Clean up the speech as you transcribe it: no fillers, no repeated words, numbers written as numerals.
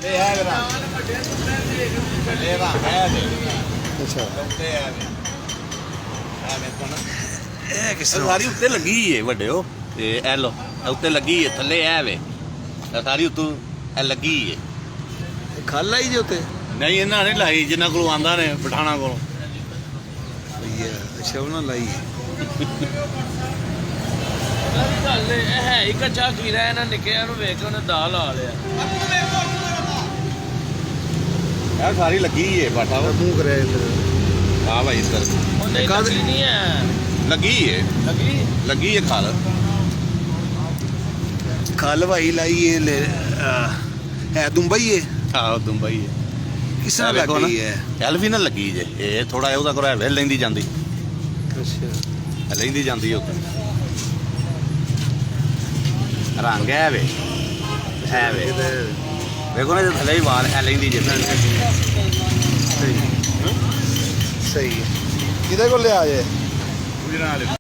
ਇਹ ਹੈ ਨਾ ਲੇਵਾ ਹੈ ਵੇ ਅੱਛਾ ਉੱਤੇ ਹੈ ਵੇ ਐਵੇਂ ਕੋਣ ਇਹ ਕਿਸ ਤਰ੍ਹਾਂ ਸਾਰੀ ਉੱਤੇ ਲੱਗੀ ਏ ਵੱਡਿਓ ਤੇ ਇਹ ਲੋ ਉੱਤੇ ਲੱਗੀ ਏ ਥੱਲੇ ਐ ਵੇ ਸਾਰੀ ਉੱਤੋਂ ਇਹ ਲੱਗੀ ਏ ਖੱਲ ਆਈ ਜੇ ਉੱਤੇ ਨਹੀਂ ਇਹਨਾਂ ਨੇ ਲਾਈ ਜਿੰਨਾ ਕੋਲ ਆਂਦਾ ਨੇ ਪਠਾਣਾ ਕੋਲ ਭਈਆ ਅੱਛਾ ਉਹਨਾਂ ਲਾਈ ਗੱਲ ਇਹ ਹੈ ਹੀ ਕੱਚਾ ਖੀਰਾ ਇਹਨਾਂ ਨਿੱਕਿਆਂ ਨੂੰ ਵੇਖ ਕੇ ਉਹਨੇ ਦਾਲ ਲਾ ਲਿਆ ਇਹ ਸਾਰੀ ਲੱਗੀ ਏ ਬਾਟਾ ਮੂੰਹ ਕਰਿਆ ਇੱਧਰ ਆ ਭਾਈ ਇੱਧਰ ਉਹਨੇ ਕਾਹਦੇ- ਲੱਗੀ ਨਹੀਂ ਹੈ ਲੱਗੀ ਏ ਲੱਗੀ ਲੱਗੀ ਏ ਖਾਲ ਖੱਲ ਭਾਈ ਲਾਈ ਇਹ ਹੈ ਦੁੰਬਈ ਹੈ ਆਹ ਦੁੰਬਈ ਏ ਕਿਸ ਤਰ੍ਹਾਂ ਲੱਗ ਗਈ ਹੈ ਐਲਫੀ ਨਾਲ ਲੱਗੀ ਜੇ ਇਹ ਥੋੜਾ ਉਹਦਾ ਕੋਲ ਹੈ ਲੈਂਦੀ ਜਾਂਦੀ ਅੱਛਾ ਲੈਂਦੀ ਜਾਂਦੀ ਉੱਤੇ ਰੰਗ ਹੈ ਵੇ ਹੈ ਵੇ ਵੇਖੋ ਨਾ ਜੇ ਥੱਲੇ ਹੀ ਵਾਲ ਹੈ ਲੈਂਦੀ ਜੇ ਸਹੀ ਹੈ ਕਿਹਦੇ ਕੋਲ ਲਿਆ ਜੇ ਗੁਜਰਾਂ ਵਾਲੇ